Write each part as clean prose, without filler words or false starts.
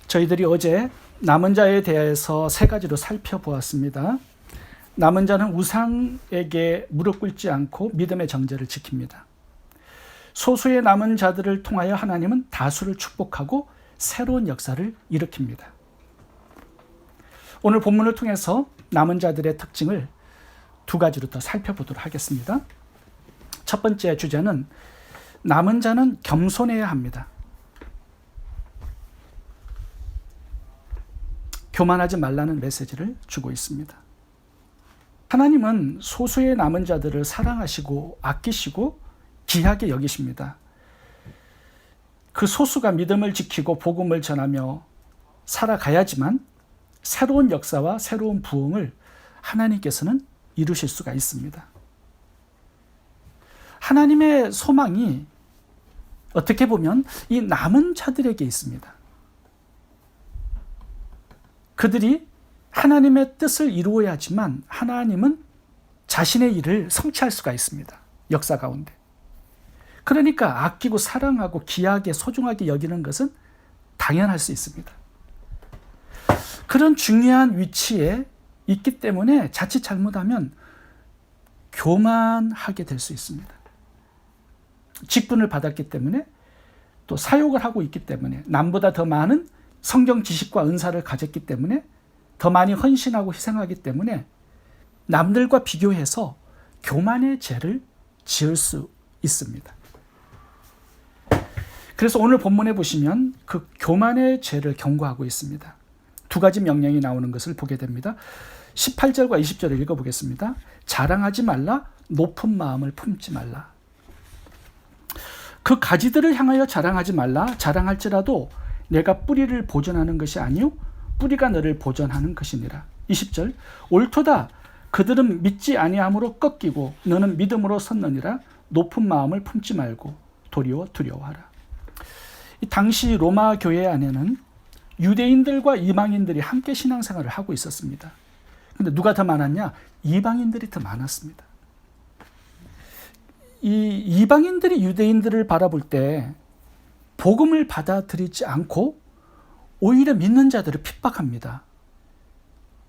저희들이 어제 남은 자에 대해서 세 가지로 살펴보았습니다. 남은 자는 우상에게 무릎 꿇지 않고 믿음의 정죄를 지킵니다. 소수의 남은 자들을 통하여 하나님은 다수를 축복하고 새로운 역사를 일으킵니다. 오늘 본문을 통해서 남은 자들의 특징을 두 가지로 더 살펴보도록 하겠습니다. 첫 번째 주제는 남은 자는 겸손해야 합니다. 교만하지 말라는 메시지를 주고 있습니다. 하나님은 소수의 남은 자들을 사랑하시고 아끼시고 귀하게 여기십니다. 그 소수가 믿음을 지키고 복음을 전하며 살아가야지만 새로운 역사와 새로운 부흥을 하나님께서는 이루실 수가 있습니다. 하나님의 소망이 어떻게 보면 이 남은 자들에게 있습니다. 그들이 하나님의 뜻을 이루어야지만 하나님은 자신의 일을 성취할 수가 있습니다. 역사 가운데. 그러니까 아끼고 사랑하고 귀하게 소중하게 여기는 것은 당연할 수 있습니다. 그런 중요한 위치에 있기 때문에 자칫 잘못하면 교만하게 될 수 있습니다. 직분을 받았기 때문에 또 사역을 하고 있기 때문에 남보다 더 많은 성경 지식과 은사를 가졌기 때문에 더 많이 헌신하고 희생하기 때문에 남들과 비교해서 교만의 죄를 지을 수 있습니다. 그래서 오늘 본문에 보시면 그 교만의 죄를 경고하고 있습니다. 두 가지 명령이 나오는 것을 보게 됩니다. 18절과 20절을 읽어보겠습니다. 자랑하지 말라, 높은 마음을 품지 말라. 그 가지들을 향하여 자랑하지 말라. 자랑할지라도 내가 뿌리를 보존하는 것이 아니요 뿌리가 너를 보존하는 것이니라. 20절 옳도다. 그들은 믿지 아니함으로 꺾이고 너는 믿음으로 섰느니라. 높은 마음을 품지 말고 도리어 두려워하라. 이 당시 로마 교회 안에는 유대인들과 이방인들이 함께 신앙생활을 하고 있었습니다. 근데 누가 더 많았냐? 이방인들이 더 많았습니다. 이 이방인들이 유대인들을 바라볼 때 복음을 받아들이지 않고 오히려 믿는 자들을 핍박합니다.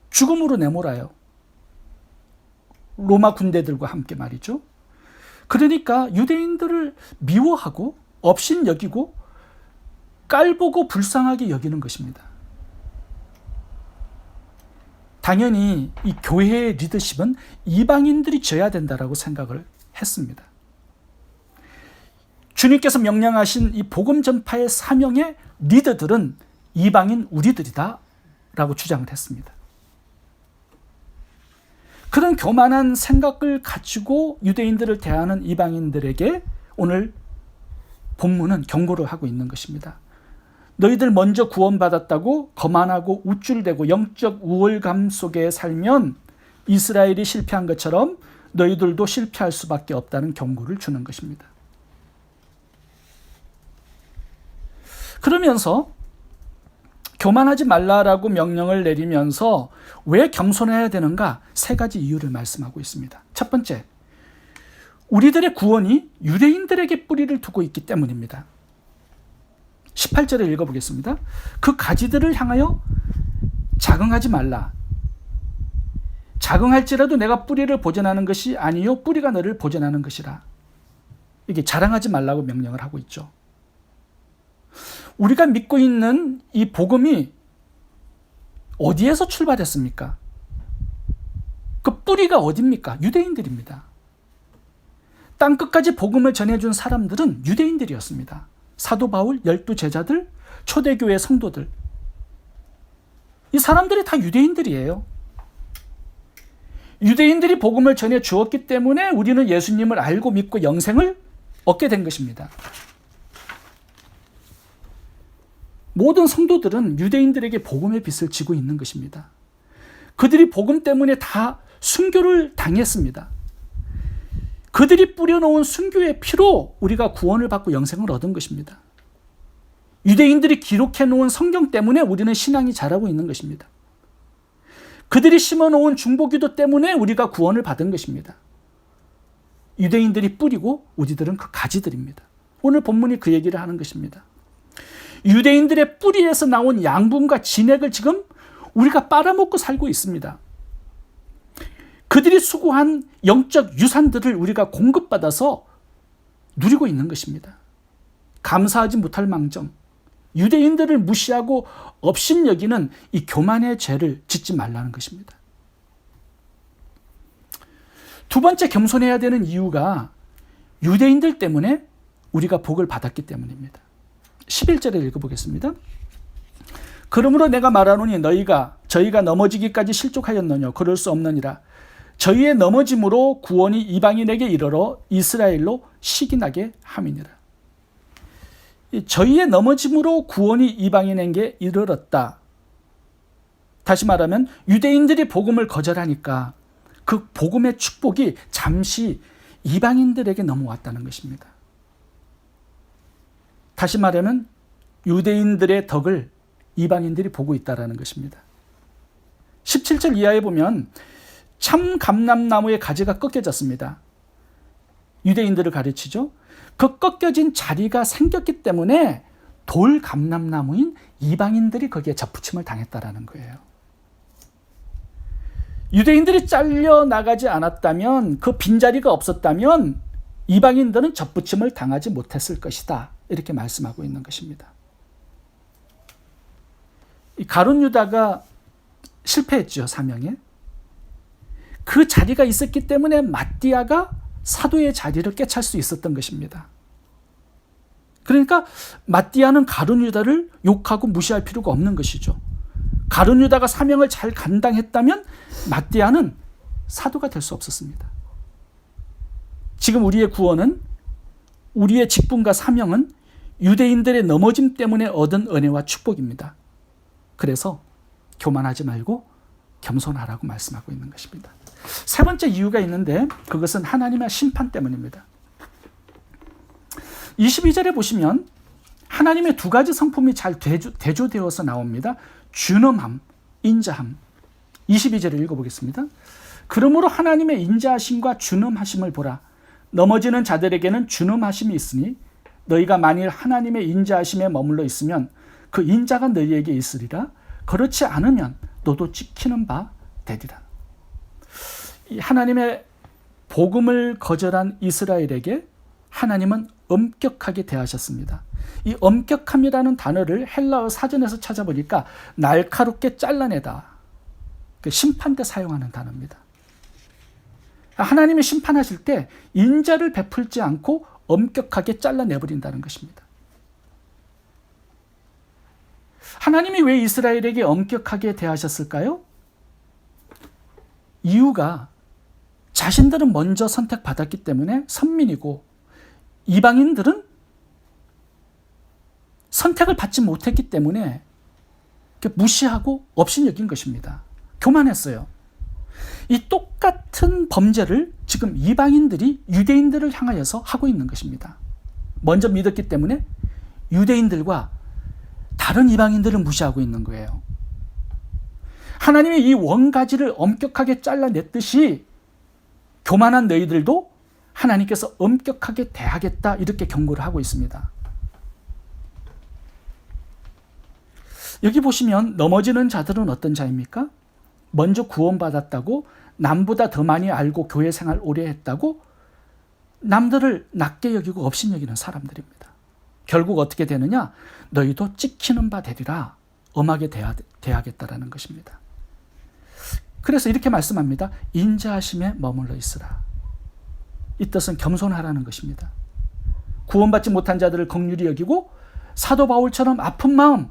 죽음으로 내몰아요. 로마 군대들과 함께 말이죠. 그러니까 유대인들을 미워하고 업신여기고 깔보고 불쌍하게 여기는 것입니다. 당연히 이 교회의 리더십은 이방인들이 져야 된다라고 생각을 했습니다. 주님께서 명령하신 이 복음 전파의 사명의 리더들은 이방인 우리들이다 라고 주장을 했습니다. 그런 교만한 생각을 가지고 유대인들을 대하는 이방인들에게 오늘 본문은 경고를 하고 있는 것입니다. 너희들 먼저 구원받았다고 거만하고 우쭐대고 영적 우월감 속에 살면 이스라엘이 실패한 것처럼 너희들도 실패할 수밖에 없다는 경고를 주는 것입니다. 그러면서 교만하지 말라라고 명령을 내리면서 왜 겸손해야 되는가? 세 가지 이유를 말씀하고 있습니다. 첫 번째, 우리들의 구원이 유대인들에게 뿌리를 두고 있기 때문입니다. 18절을 읽어보겠습니다. 그 가지들을 향하여 자긍하지 말라. 자긍할지라도 내가 뿌리를 보존하는 것이 아니요 뿌리가 너를 보존하는 것이라. 이게 자랑하지 말라고 명령을 하고 있죠. 우리가 믿고 있는 이 복음이 어디에서 출발했습니까? 그 뿌리가 어디입니까? 유대인들입니다. 땅끝까지 복음을 전해준 사람들은 유대인들이었습니다. 사도 바울, 12제자들, 초대교회 성도들. 이 사람들이 다 유대인들이에요. 유대인들이 복음을 전해 주었기 때문에 우리는 예수님을 알고 믿고 영생을 얻게 된 것입니다. 모든 성도들은 유대인들에게 복음의 빚을 지고 있는 것입니다. 그들이 복음 때문에 다 순교를 당했습니다. 그들이 뿌려놓은 순교의 피로 우리가 구원을 받고 영생을 얻은 것입니다. 유대인들이 기록해놓은 성경 때문에 우리는 신앙이 자라고 있는 것입니다. 그들이 심어놓은 중보기도 때문에 우리가 구원을 받은 것입니다. 유대인들이 뿌리고 우리들은 그 가지들입니다. 오늘 본문이 그 얘기를 하는 것입니다. 유대인들의 뿌리에서 나온 양분과 진액을 지금 우리가 빨아먹고 살고 있습니다. 그들이 수고한 영적 유산들을 우리가 공급받아서 누리고 있는 것입니다. 감사하지 못할 망정, 유대인들을 무시하고 업신여기는 이 교만의 죄를 짓지 말라는 것입니다. 두 번째, 겸손해야 되는 이유가 유대인들 때문에 우리가 복을 받았기 때문입니다. 11절을 읽어보겠습니다. 그러므로 내가 말하노니 저희가 넘어지기까지 실족하였느냐? 그럴 수 없느니라. 저희의 넘어짐으로 구원이 이방인에게 이르러 이스라엘로 시기나게 함이니라. 저희의 넘어짐으로 구원이 이방인에게 이르렀다. 다시 말하면 유대인들이 복음을 거절하니까 그 복음의 축복이 잠시 이방인들에게 넘어왔다는 것입니다. 다시 말하면 유대인들의 덕을 이방인들이 보고 있다는 것입니다. 17절 이하에 보면 참 감람나무의 가지가 꺾여졌습니다. 유대인들을 가르치죠. 그 꺾여진 자리가 생겼기 때문에 돌 감람나무인 이방인들이 거기에 접붙임을 당했다라는 거예요. 유대인들이 잘려나가지 않았다면, 그 빈자리가 없었다면 이방인들은 접붙임을 당하지 못했을 것이다. 이렇게 말씀하고 있는 것입니다. 이 가룟 유다가 실패했죠, 사명에. 그 자리가 있었기 때문에 마띠아가 사도의 자리를 꿰찰 수 있었던 것입니다. 그러니까 마띠아는 가룟 유다를 욕하고 무시할 필요가 없는 것이죠. 가룟 유다가 사명을 잘 감당했다면 마띠아는 사도가 될 수 없었습니다. 지금 우리의 구원은, 우리의 직분과 사명은 유대인들의 넘어짐 때문에 얻은 은혜와 축복입니다. 그래서 교만하지 말고 겸손하라고 말씀하고 있는 것입니다. 세 번째 이유가 있는데 그것은 하나님의 심판 때문입니다. 22절에 보시면 하나님의 두 가지 성품이 잘 대조되어서 나옵니다. 준엄함, 인자함. 22절을 읽어보겠습니다. 그러므로 하나님의 인자하심과 준엄하심을 보라. 넘어지는 자들에게는 준엄하심이 있으니 너희가 만일 하나님의 인자하심에 머물러 있으면 그 인자가 너희에게 있으리라. 그렇지 않으면 너도 찍히는 바 되리라. 하나님의 복음을 거절한 이스라엘에게 하나님은 엄격하게 대하셨습니다. 이 엄격함이라는 단어를 헬라어 사전에서 찾아보니까 날카롭게 잘라내다, 심판 때 사용하는 단어입니다. 하나님이 심판하실 때 인자를 베풀지 않고 엄격하게 잘라내버린다는 것입니다. 하나님이 왜 이스라엘에게 엄격하게 대하셨을까요? 이유가 자신들은 먼저 선택받았기 때문에 선민이고 이방인들은 선택을 받지 못했기 때문에 무시하고 업신여긴 것입니다. 교만했어요. 이 똑같은 범죄를 지금 이방인들이 유대인들을 향하여서 하고 있는 것입니다. 먼저 믿었기 때문에 유대인들과 다른 이방인들을 무시하고 있는 거예요. 하나님이 이 원가지를 엄격하게 잘라냈듯이 교만한 너희들도 하나님께서 엄격하게 대하겠다, 이렇게 경고를 하고 있습니다. 여기 보시면 넘어지는 자들은 어떤 자입니까? 먼저 구원받았다고, 남보다 더 많이 알고 교회 생활 오래 했다고 남들을 낮게 여기고 업신여기는 사람들입니다. 결국 어떻게 되느냐? 너희도 찍히는 바 되리라. 엄하게 대하겠다라는 것입니다. 그래서 이렇게 말씀합니다. 인자하심에 머물러 있으라. 이 뜻은 겸손하라는 것입니다. 구원받지 못한 자들을 긍휼히 여기고 사도 바울처럼 아픈 마음,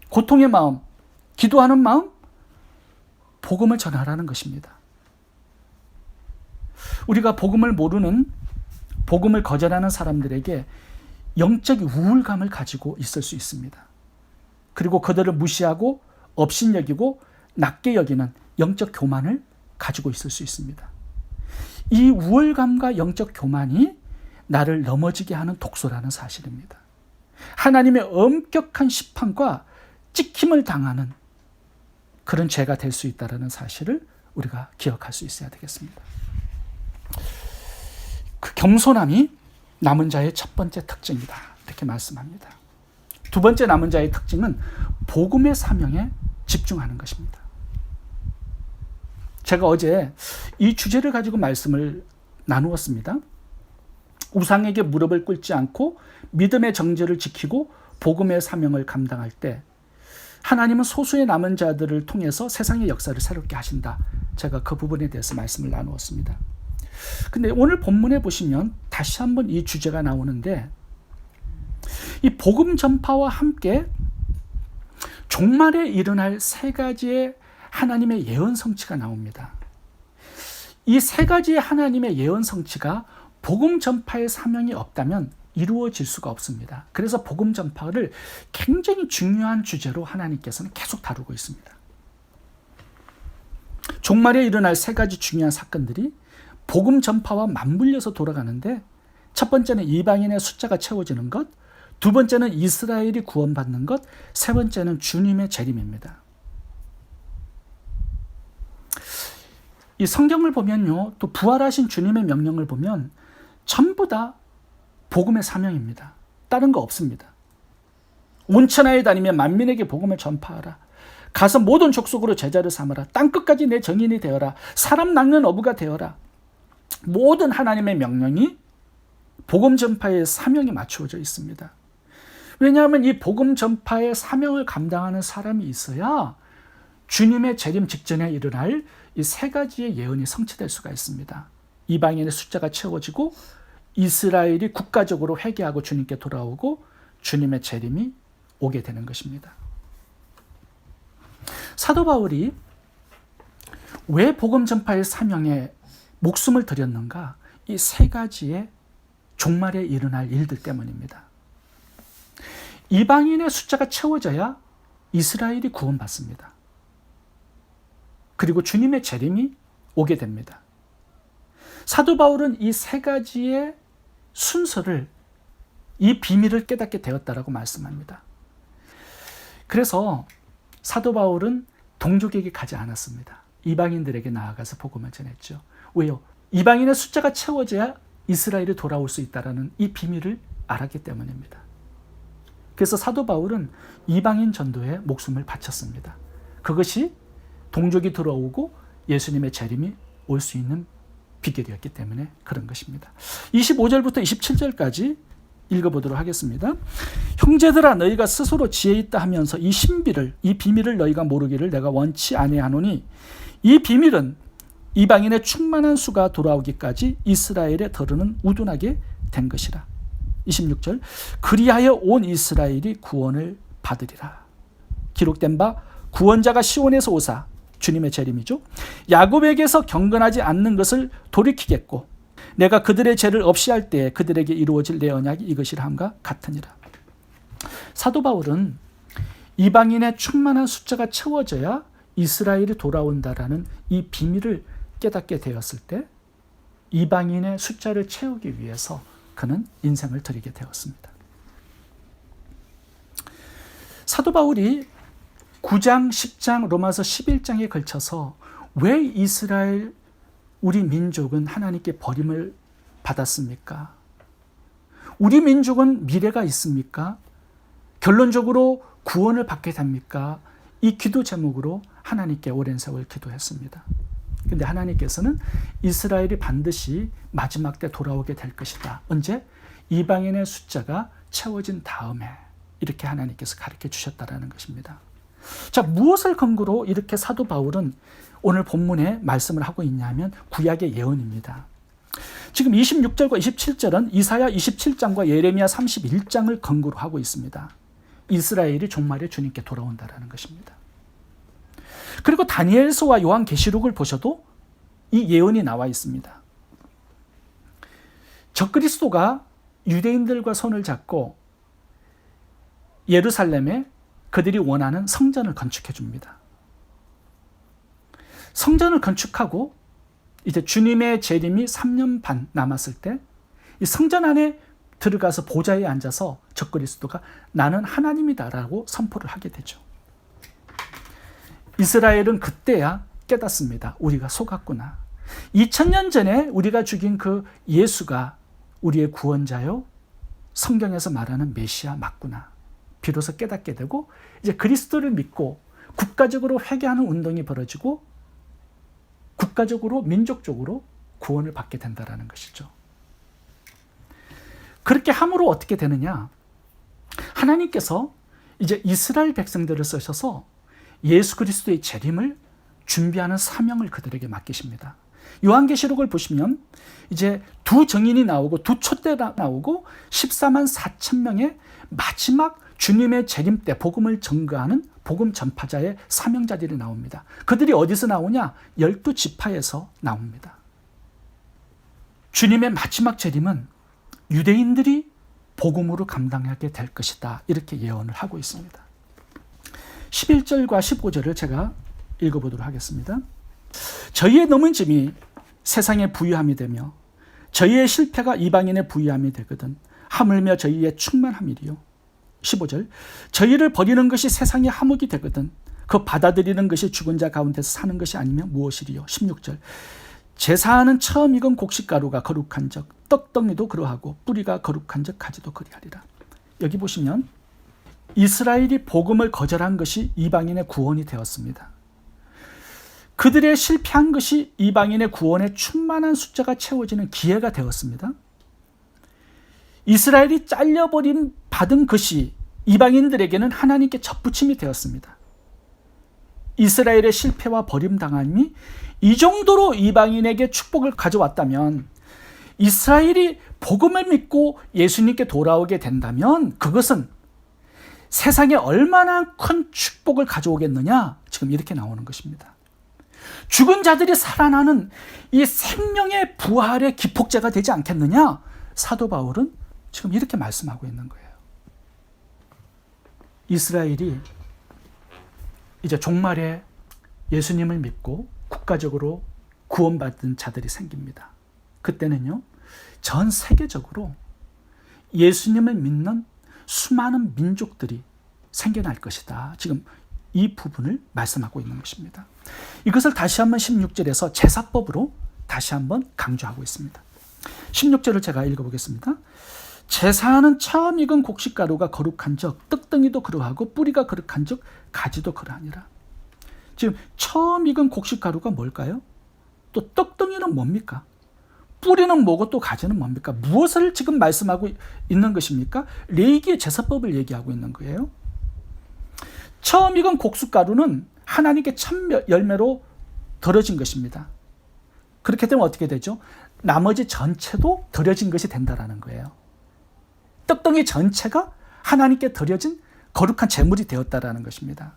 고통의 마음, 기도하는 마음, 복음을 전하라는 것입니다. 우리가 복음을 모르는, 복음을 거절하는 사람들에게 영적 우울감을 가지고 있을 수 있습니다. 그리고 그들을 무시하고 업신여기고 낮게 여기는 영적 교만을 가지고 있을 수 있습니다. 이 우월감과 영적 교만이 나를 넘어지게 하는 독소라는 사실입니다. 하나님의 엄격한 심판과 찍힘을 당하는 그런 죄가 될 수 있다는 사실을 우리가 기억할 수 있어야 되겠습니다. 그 겸손함이 남은 자의 첫 번째 특징이다, 이렇게 말씀합니다. 두 번째 남은 자의 특징은 복음의 사명에 집중하는 것입니다. 제가 어제 이 주제를 가지고 말씀을 나누었습니다. 우상에게 무릎을 꿇지 않고 믿음의 정죄를 지키고 복음의 사명을 감당할 때 하나님은 소수의 남은 자들을 통해서 세상의 역사를 새롭게 하신다. 제가 그 부분에 대해서 말씀을 나누었습니다. 근데 오늘 본문에 보시면 다시 한번 이 주제가 나오는데, 이 복음 전파와 함께 종말에 일어날 세 가지의 하나님의 예언 성취가 나옵니다. 이 세 가지의 하나님의 예언 성취가 복음 전파의 사명이 없다면 이루어질 수가 없습니다. 그래서 복음 전파를 굉장히 중요한 주제로 하나님께서는 계속 다루고 있습니다. 종말에 일어날 세 가지 중요한 사건들이 복음 전파와 맞물려서 돌아가는데, 첫 번째는 이방인의 숫자가 채워지는 것, 두 번째는 이스라엘이 구원받는 것, 세 번째는 주님의 재림입니다. 이 성경을 보면요, 또 부활하신 주님의 명령을 보면 전부 다 복음의 사명입니다. 다른 거 없습니다. 온 천하에 다니며 만민에게 복음을 전파하라. 가서 모든 족속으로 제자를 삼아라. 땅끝까지 내 정인이 되어라. 사람 낚는 어부가 되어라. 모든 하나님의 명령이 복음 전파의 사명에 맞추어져 있습니다. 왜냐하면 이 복음 전파의 사명을 감당하는 사람이 있어야 주님의 재림 직전에 일어날 이 세 가지의 예언이 성취될 수가 있습니다. 이방인의 숫자가 채워지고 이스라엘이 국가적으로 회개하고 주님께 돌아오고 주님의 재림이 오게 되는 것입니다. 사도 바울이 왜 복음 전파의 사명에 목숨을 들였는가? 이 세 가지의 종말에 일어날 일들 때문입니다. 이방인의 숫자가 채워져야 이스라엘이 구원받습니다. 그리고 주님의 재림이 오게 됩니다. 사도 바울은 이 세 가지의 순서를, 이 비밀을 깨닫게 되었다라고 말씀합니다. 그래서 사도 바울은 동족에게 가지 않았습니다. 이방인들에게 나아가서 복음을 전했죠. 왜요? 이방인의 숫자가 채워져야 이스라엘이 돌아올 수 있다는 이 비밀을 알았기 때문입니다. 그래서 사도 바울은 이방인 전도에 목숨을 바쳤습니다. 그것이 동족이 들어오고 예수님의 재림이 올 수 있는 비결이었기 때문에 그런 것입니다. 25절부터 27절까지 읽어보도록 하겠습니다. 형제들아, 너희가 스스로 지혜 있다 하면서 이 신비를, 이 비밀을 너희가 모르기를 내가 원치 아니하노니, 이 비밀은 이방인의 충만한 수가 돌아오기까지 이스라엘에 더르는 우둔하게 된 것이라. 26절, 그리하여 온 이스라엘이 구원을 받으리라. 기록된 바 구원자가 시온에서 오사, 주님의 재림이죠, 야곱에게서 경건하지 않는 것을 돌이키겠고 내가 그들의 죄를 없이 할 때에 그들에게 이루어질 내 언약이 이것이라 함과 같으니라. 사도 바울은 이방인의 충만한 숫자가 채워져야 이스라엘이 돌아온다라는 이 비밀을 깨닫게 되었을 때 이방인의 숫자를 채우기 위해서 그는 인생을 드리게 되었습니다. 사도 바울이 9장, 10장, 로마서 11장에 걸쳐서 왜 이스라엘, 우리 민족은 하나님께 버림을 받았습니까? 우리 민족은 미래가 있습니까? 결론적으로 구원을 받게 됩니까? 이 기도 제목으로 하나님께 오랜 세월 기도했습니다. 그런데 하나님께서는 이스라엘이 반드시 마지막 때 돌아오게 될 것이다. 언제? 이방인의 숫자가 채워진 다음에, 이렇게 하나님께서 가르쳐 주셨다는 것입니다. 자, 무엇을 근거로 이렇게 사도 바울은 오늘 본문에 말씀을 하고 있냐면 구약의 예언입니다. 지금 26절과 27절은 이사야 27장과 예레미야 31장을 근거로 하고 있습니다. 이스라엘이 종말에 주님께 돌아온다는 것입니다. 그리고 다니엘서와 요한계시록을 보셔도 이 예언이 나와 있습니다. 적그리스도가 유대인들과 손을 잡고 예루살렘에 그들이 원하는 성전을 건축해 줍니다. 성전을 건축하고 이제 주님의 재림이 3년 반 남았을 때 이 성전 안에 들어가서 보좌에 앉아서 적그리스도가 나는 하나님이다라고 선포를 하게 되죠. 이스라엘은 그때야 깨닫습니다. 우리가 속았구나. 2000년 전에 우리가 죽인 그 예수가 우리의 구원자요, 성경에서 말하는 메시아 맞구나. 비로소 깨닫게 되고 이제 그리스도를 믿고 국가적으로 회개하는 운동이 벌어지고 국가적으로 민족적으로 구원을 받게 된다는 것이죠. 그렇게 함으로 어떻게 되느냐? 하나님께서 이제 이스라엘 백성들을 쓰셔서 예수 그리스도의 재림을 준비하는 사명을 그들에게 맡기십니다. 요한계시록을 보시면 이제 두 증인이 나오고 두 촛대가 나오고 14만 4천 명의 마지막 주님의 재림 때 복음을 전가하는 복음 전파자의 사명자들이 나옵니다. 그들이 어디서 나오냐? 12지파에서 나옵니다. 주님의 마지막 재림은 유대인들이 복음으로 감당하게 될 것이다. 이렇게 예언을 하고 있습니다. 11절과 15절을 제가 읽어보도록 하겠습니다. 저희의 넘어짐이 세상의 부유함이 되며 저희의 실패가 이방인의 부유함이 되거든 하물며 저희의 충만함이리요. 15절 저희를 버리는 것이 세상의 함옥이 되거든 그 받아들이는 것이 죽은 자 가운데서 사는 것이 아니면 무엇이리요. 16절 제사하는 처음 익은 곡식가루가 거룩한 적 떡덩이도 그러하고 뿌리가 거룩한 적 가지도 그리하리라. 여기 보시면 이스라엘이 복음을 거절한 것이 이방인의 구원이 되었습니다. 그들의 실패한 것이 이방인의 구원에 충만한 숫자가 채워지는 기회가 되었습니다. 이스라엘이 잘려버린 받은 것이 이방인들에게는 하나님께 접붙임이 되었습니다. 이스라엘의 실패와 버림당함이 이 정도로 이방인에게 축복을 가져왔다면 이스라엘이 복음을 믿고 예수님께 돌아오게 된다면 그것은 세상에 얼마나 큰 축복을 가져오겠느냐? 지금 이렇게 나오는 것입니다. 죽은 자들이 살아나는 이 생명의 부활의 기폭제가 되지 않겠느냐? 사도 바울은 지금 이렇게 말씀하고 있는 거예요. 이스라엘이 이제 종말에 예수님을 믿고 국가적으로 구원받은 자들이 생깁니다. 그때는요, 전 세계적으로 예수님을 믿는 수많은 민족들이 생겨날 것이다. 지금 이 부분을 말씀하고 있는 것입니다. 이것을 다시 한번 16절에서 제사법으로 다시 한번 강조하고 있습니다. 16절을 제가 읽어보겠습니다. 제사하는 처음 익은 곡식가루가 거룩한 적 떡덩이도 그러하고 뿌리가 거룩한 적 가지도 그러하니라. 지금 처음 익은 곡식가루가 뭘까요? 또 떡덩이는 뭡니까? 뿌리는 뭐고 또 가지는 뭡니까? 무엇을 지금 말씀하고 있는 것입니까? 레위기의 제사법을 얘기하고 있는 거예요. 처음 익은 곡식가루는 하나님께 첫 열매로 드려진 것입니다. 그렇게 되면 어떻게 되죠? 나머지 전체도 드려진 것이 된다는 거예요. 떡덩이 전체가 하나님께 드려진 거룩한 제물이 되었다는 것입니다.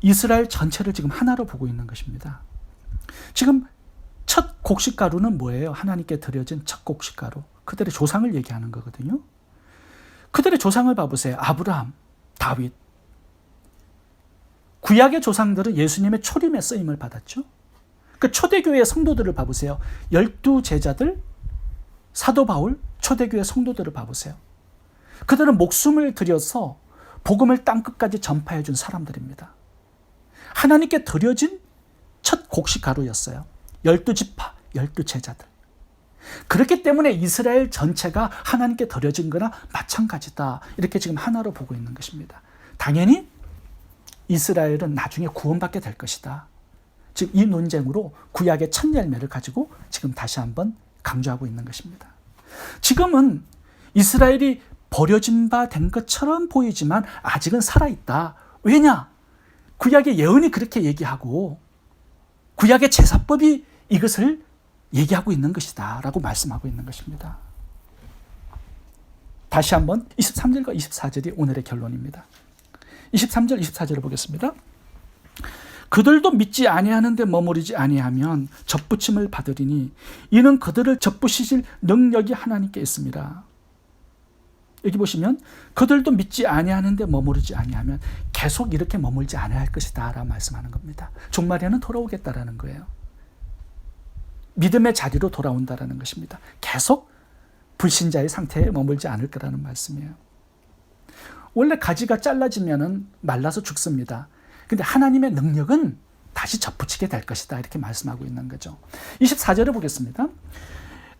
이스라엘 전체를 지금 하나로 보고 있는 것입니다. 지금 첫 곡식가루는 뭐예요? 하나님께 드려진 첫 곡식가루. 그들의 조상을 얘기하는 거거든요. 그들의 조상을 봐보세요. 아브라함, 다윗. 구약의 조상들은 예수님의 초림의 쓰임을 받았죠. 그 초대교회의 성도들을 봐보세요. 12제자들, 사도 바울, 초대교회 성도들을 봐보세요. 그들은 목숨을 들여서 복음을 땅끝까지 전파해 준 사람들입니다. 하나님께 드려진 첫 곡식가루였어요. 12지파, 12제자들. 그렇기 때문에 이스라엘 전체가 하나님께 드려진 거나 마찬가지다. 이렇게 지금 하나로 보고 있는 것입니다. 당연히 이스라엘은 나중에 구원받게 될 것이다. 즉 이 논쟁으로 구약의 첫 열매를 가지고 지금 다시 한번 강조하고 있는 것입니다. 지금은 이스라엘이 버려진 바 된 것처럼 보이지만 아직은 살아있다. 왜냐? 구약의 예언이 그렇게 얘기하고 구약의 제사법이 이것을 얘기하고 있는 것이다 라고 말씀하고 있는 것입니다. 다시 한번 23절과 24절이 오늘의 결론입니다. 23절, 24절을 보겠습니다. 그들도 믿지 아니하는데 머무르지 아니하면 접붙임을 받으리니 이는 그들을 접붙이실 능력이 하나님께 있습니다. 여기 보시면 그들도 믿지 아니하는데 머무르지 아니하면 계속 이렇게 머물지 않아야 할 것이다 라고 말씀하는 겁니다. 종말에는 돌아오겠다라는 거예요. 믿음의 자리로 돌아온다라는 것입니다. 계속 불신자의 상태에 머물지 않을 거라는 말씀이에요. 원래 가지가 잘라지면 말라서 죽습니다. 근데 하나님의 능력은 다시 접붙이게 될 것이다. 이렇게 말씀하고 있는 거죠. 24절을 보겠습니다.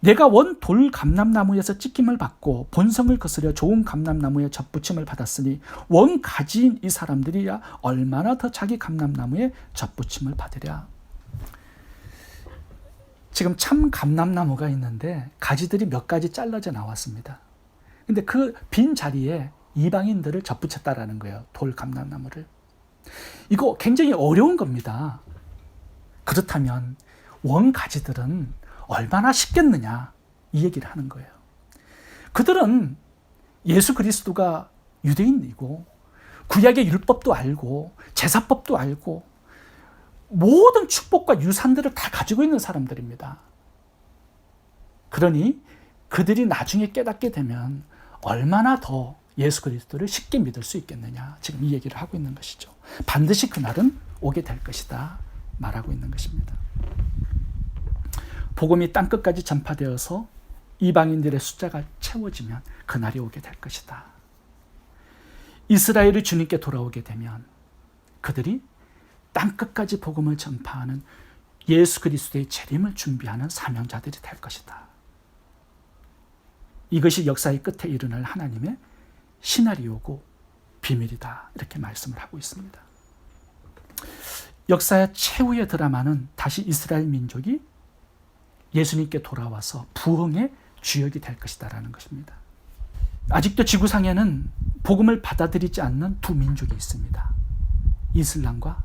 내가 원 돌 감람나무에서 찢김을 받고 본성을 거스려 좋은 감람나무에 접붙임을 받았으니 원 가지인 이 사람들이야 얼마나 더 자기 감람나무에 접붙임을 받으랴. 지금 참 감람나무가 있는데 가지들이 몇 가지 잘라져 나왔습니다. 근데 그 빈 자리에 이방인들을 접붙였다라는 거예요. 돌 감람나무를. 이거 굉장히 어려운 겁니다. 그렇다면 원 가지들은 얼마나 쉽겠느냐, 이 얘기를 하는 거예요. 그들은 예수 그리스도가 유대인이고 구약의 율법도 알고 제사법도 알고 모든 축복과 유산들을 다 가지고 있는 사람들입니다. 그러니 그들이 나중에 깨닫게 되면 얼마나 더 예수 그리스도를 쉽게 믿을 수 있겠느냐, 지금 이 얘기를 하고 있는 것이죠. 반드시 그날은 오게 될 것이다 말하고 있는 것입니다. 복음이 땅끝까지 전파되어서 이방인들의 숫자가 채워지면 그날이 오게 될 것이다. 이스라엘이 주님께 돌아오게 되면 그들이 땅끝까지 복음을 전파하는 예수 그리스도의 재림을 준비하는 사명자들이 될 것이다. 이것이 역사의 끝에 일어날 하나님의 시나리오고 비밀이다, 이렇게 말씀을 하고 있습니다. 역사의 최후의 드라마는 다시 이스라엘 민족이 예수님께 돌아와서 부흥의 주역이 될 것이다라는 것입니다. 아직도 지구상에는 복음을 받아들이지 않는 두 민족이 있습니다. 이슬람과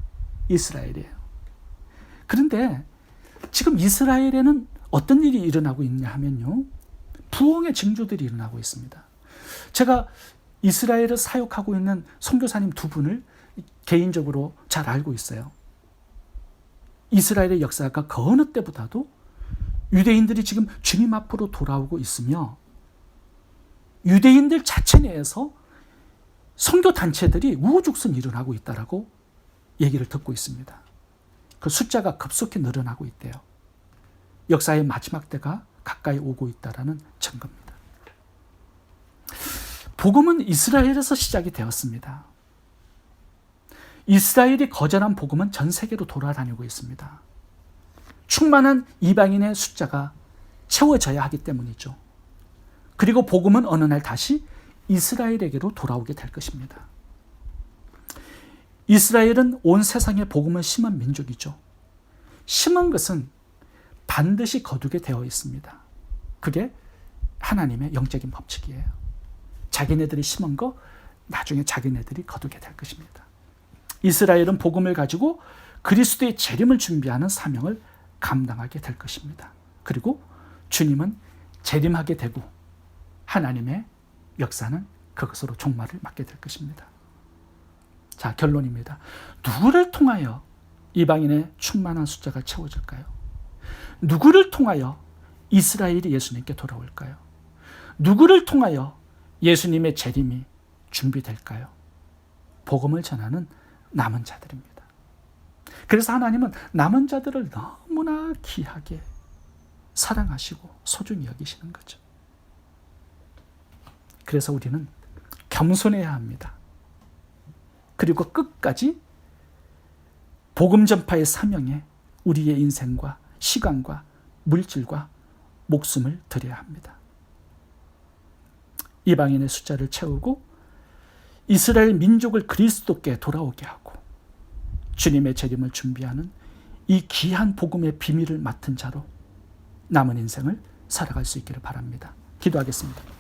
이스라엘이에요. 그런데 지금 이스라엘에는 어떤 일이 일어나고 있냐 하면요, 부흥의 징조들이 일어나고 있습니다. 제가 이스라엘을 사역하고 있는 선교사님 두 분을 개인적으로 잘 알고 있어요. 이스라엘의 역사가 그 어느 때보다도 유대인들이 지금 주님 앞으로 돌아오고 있으며 유대인들 자체 내에서 선교 단체들이 우후죽순 일어나고 있다라고 얘기를 듣고 있습니다. 그 숫자가 급속히 늘어나고 있대요. 역사의 마지막 때가 가까이 오고 있다라는 증거입니다. 복음은 이스라엘에서 시작이 되었습니다. 이스라엘이 거절한 복음은 전 세계로 돌아다니고 있습니다. 충만한 이방인의 숫자가 채워져야 하기 때문이죠. 그리고 복음은 어느 날 다시 이스라엘에게로 돌아오게 될 것입니다. 이스라엘은 온 세상에 복음을 심은 민족이죠. 심은 것은 반드시 거두게 되어 있습니다. 그게 하나님의 영적인 법칙이에요. 자기네들이 심은 거 나중에 자기네들이 거두게 될 것입니다. 이스라엘은 복음을 가지고 그리스도의 재림을 준비하는 사명을 감당하게 될 것입니다. 그리고 주님은 재림하게 되고 하나님의 역사는 그것으로 종말을 맞게 될 것입니다. 자, 결론입니다. 누구를 통하여 이방인의 충만한 숫자가 채워질까요? 누구를 통하여 이스라엘이 예수님께 돌아올까요? 누구를 통하여 예수님의 재림이 준비될까요? 복음을 전하는 남은 자들입니다. 그래서 하나님은 남은 자들을 너무나 귀하게 사랑하시고 소중히 여기시는 거죠. 그래서 우리는 겸손해야 합니다. 그리고 끝까지 복음 전파의 사명에 우리의 인생과 시간과 물질과 목숨을 드려야 합니다. 이방인의 숫자를 채우고 이스라엘 민족을 그리스도께 돌아오게 하고 주님의 재림을 준비하는 이 귀한 복음의 비밀을 맡은 자로 남은 인생을 살아갈 수 있기를 바랍니다. 기도하겠습니다.